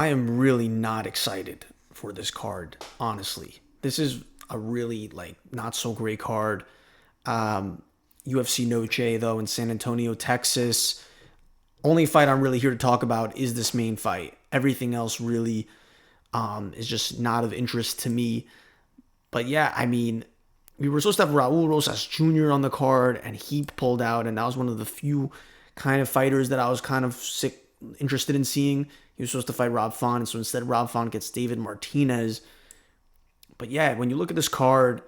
I am really not excited for this card, honestly. This is a really not so great card. UFC Noche though in San Antonio, Texas. Only fight I'm really here to talk about is this main fight. Everything else really is just not of interest to me. But yeah, I mean, we were supposed to have Raul Rosas Jr. on the card, and he pulled out, and that was one of the few kind of fighters that I was kind of interested in seeing. He was supposed to fight Rob Font, and so instead Rob Font gets David Martinez. But yeah, when you look at this card,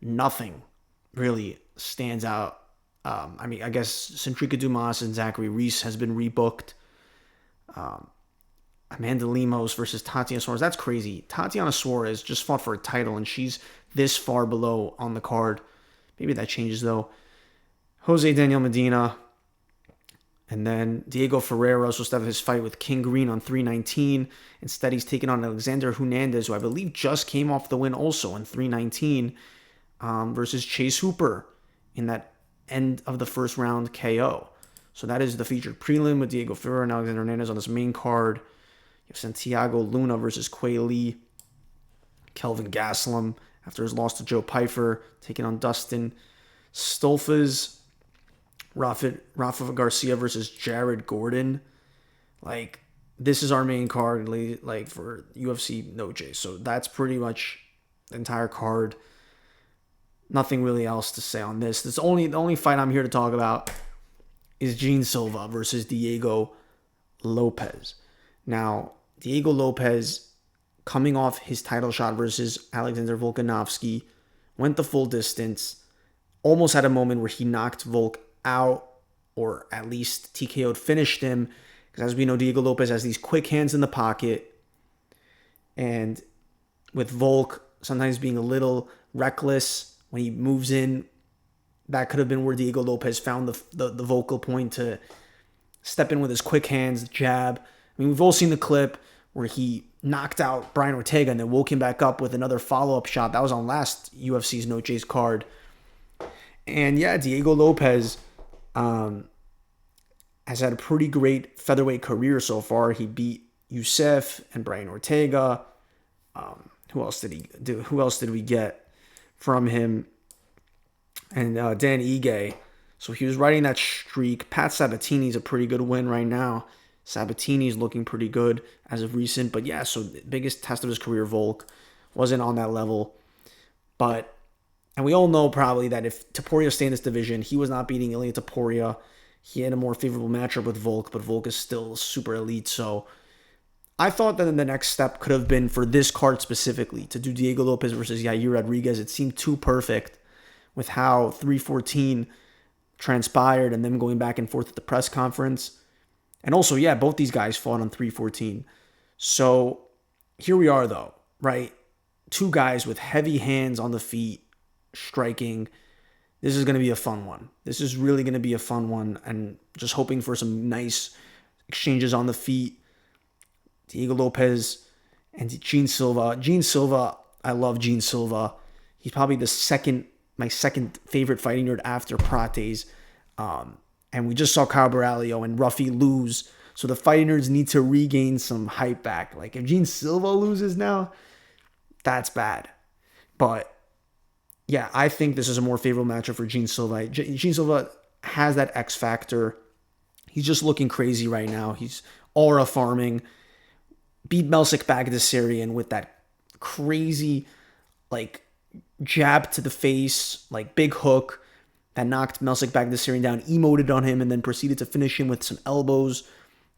nothing really stands out. I mean, I guess Centrica Dumas and Zachary Reese has been rebooked. Amanda Lemos versus Tatiana Suarez. That's crazy. Tatiana Suarez just fought for a title, and she's this far below on the card. Maybe that changes, though. Jose Daniel Medina. And then Diego Ferreira was supposed to have his fight with King Green on 319. Instead, he's taking on Alexander Hernandez, who I believe just came off the win also on 319, versus Chase Hooper in that end of the first round KO. So that is the featured prelim with Diego Ferreira and Alexander Hernandez on this main card. You have Santiago Luna versus Quay Lee. Kelvin Gastelum, after his loss to Joe Pyfer, taking on Dustin Stolfas. Rafa Garcia versus Jared Gordon. This is our main card, for UFC Noche. So that's pretty much the entire card. Nothing really else to say on this. The only fight I'm here to talk about is Jean Silva versus Diego Lopes. Now, Diego Lopes, coming off his title shot versus Alexander Volkanovski, went the full distance, almost had a moment where he knocked Volk out, or at least TKO'd, finished him, because as we know, Diego Lopes has these quick hands in the pocket, and with Volk sometimes being a little reckless when he moves in, that could have been where Diego Lopes found the vocal point to step in with his quick hands, jab. I mean, we've all seen the clip where he knocked out Brian Ortega and then woke him back up with another follow-up shot. That was on last UFC's Noche's card. And yeah, Diego Lopes has had a pretty great featherweight career so far. He beat Youssef and Brian Ortega. Who else did he do? Who else did we get from him? And Dan Ige. So he was riding that streak. Pat Sabatini's a pretty good win right now. Sabatini's looking pretty good as of recent. But yeah, so the biggest test of his career, Volk, wasn't on that level. And we all know probably that if Topuria stayed in this division, he was not beating Ilia Topuria. He had a more favorable matchup with Volk, but Volk is still super elite. So I thought that the next step could have been for this card specifically to do Diego Lopes versus Yair Rodriguez. It seemed too perfect with how 314 transpired and them going back and forth at the press conference. And also, yeah, both these guys fought on 314. So here we are, though, right? Two guys with heavy hands on the feet, striking. This is going to be a fun one. This is really going to be a fun one, and just hoping for some nice exchanges on the feet. Diego Lopes and Jean Silva. Jean Silva, I love Jean Silva. He's probably my second favorite fighting nerd after Prates. And we just saw Kyle Baralio and Ruffy lose. So the fighting nerds need to regain some hype back. Like, if Jean Silva loses now, that's bad. But yeah, I think this is a more favorable matchup for Jean Silva. Jean Silva has that X factor. He's just looking crazy right now. He's aura farming. Beat Melsik Bagdasarian with that crazy, jab to the face, big hook that knocked Melsik Bagdasarian down, emoted on him, and then proceeded to finish him with some elbows.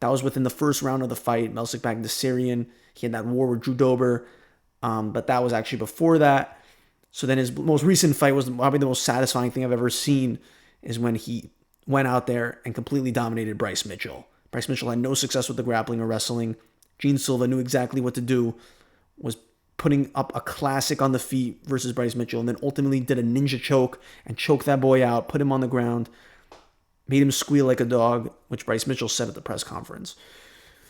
That was within the first round of the fight. Melsik Bagdasarian, he had that war with Drew Dober, but that was actually before that. So then his most recent fight was probably the most satisfying thing I've ever seen, is when he went out there and completely dominated Bryce Mitchell. Bryce Mitchell had no success with the grappling or wrestling. Jean Silva knew exactly what to do, was putting up a classic on the feet versus Bryce Mitchell, and then ultimately did a ninja choke and choked that boy out, put him on the ground, made him squeal like a dog, which Bryce Mitchell said at the press conference.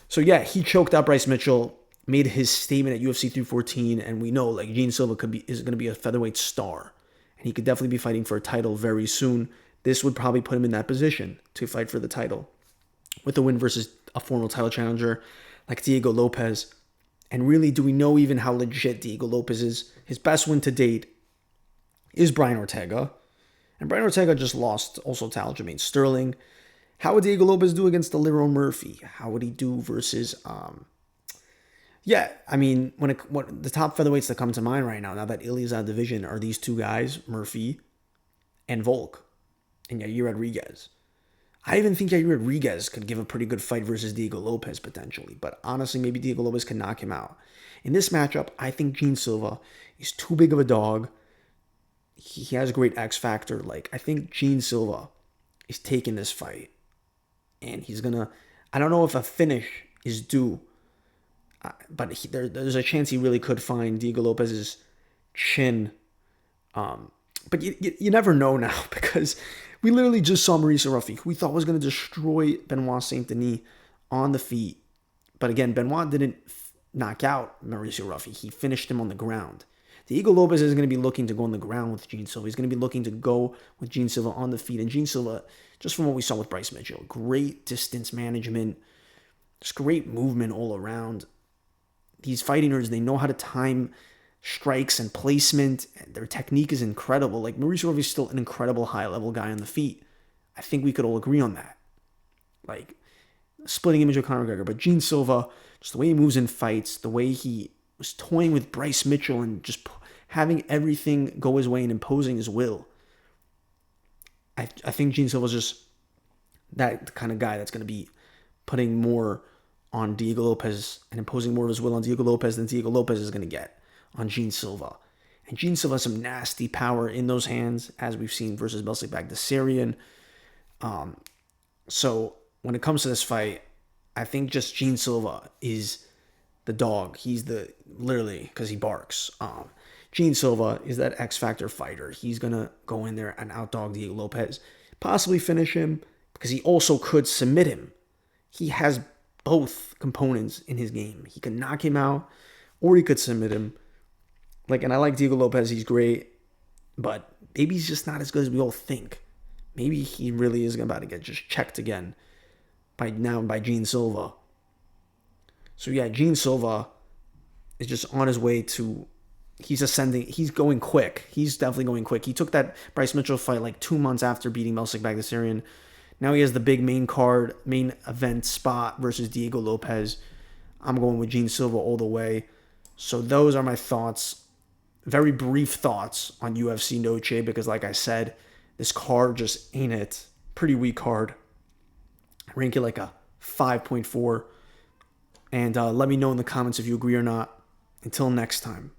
So yeah, he choked out Bryce Mitchell, made his statement at UFC 314, and we know Jean Silva is going to be a featherweight star, and he could definitely be fighting for a title very soon. This would probably put him in that position to fight for the title with a win versus a former title challenger. like Diego Lopes. And really, do we know even how legit Diego Lopes is? His best win to date is Brian Ortega. And Brian Ortega just lost also to Aljamain Sterling. How would Diego Lopes do against Deliro Murphy? How would he do versus yeah, I mean, what the top featherweights that come to mind right now that Ilya's out of division, are these two guys, Murphy and Volk, and Yair Rodriguez. I even think Yair Rodriguez could give a pretty good fight versus Diego Lopes potentially, but honestly, maybe Diego Lopes can knock him out. In this matchup, I think Jean Silva is too big of a dog. He has a great X factor. Like, I think Jean Silva is taking this fight, and he's gonna. I don't know if a finish is due, but there's a chance he really could find Diego Lopes's chin. But you never know now, because we literally just saw Mauricio Ruffi, who we thought was going to destroy Benoit Saint Denis on the feet. But again, Benoit didn't knock out Mauricio Ruffi. He finished him on the ground. Diego Lopes is going to be looking to go on the ground with Jean Silva. He's going to be looking to go with Jean Silva on the feet. And Jean Silva, just from what we saw with Bryce Mitchell, great distance management, just great movement all around. These fighting nerds, they know how to time strikes and placement. Their technique is incredible. Like, Mauricio Ruffi is still an incredible high-level guy on the feet. I think we could all agree on that. Like, splitting image of Conor McGregor. But Jean Silva, just the way he moves in fights, the way he was toying with Bryce Mitchell and just having everything go his way and imposing his will. I think Jean Silva's just that kind of guy that's going to be putting more on Diego Lopes and imposing more of his will on Diego Lopes than Diego Lopes is going to get on Jean Silva. And Jean Silva has some nasty power in those hands, as we've seen versus Belsic Bagdasarian. So when it comes to this fight, I think just Jean Silva is the dog. He's literally, because he barks. Jean Silva is that X Factor fighter. He's going to go in there and outdog Diego Lopes, possibly finish him, because he also could submit him. He has both components in his game. He could knock him out, or he could submit him. And I like Diego Lopes. He's great, but maybe he's just not as good as we all think. Maybe he really is about to get just checked again by Jean Silva. So yeah, Jean Silva is just on his way to. He's ascending. He's going quick. He's definitely going quick. He took that Bryce Mitchell fight like 2 months after beating Belsic Bagdasarian. Now he has the big main event spot versus Diego Lopes. I'm going with Jean Silva all the way. So those are my thoughts. Very brief thoughts on UFC Noche, because like I said, this card just ain't it. Pretty weak card. I rank it like a 5.4. And let me know in the comments if you agree or not. Until next time.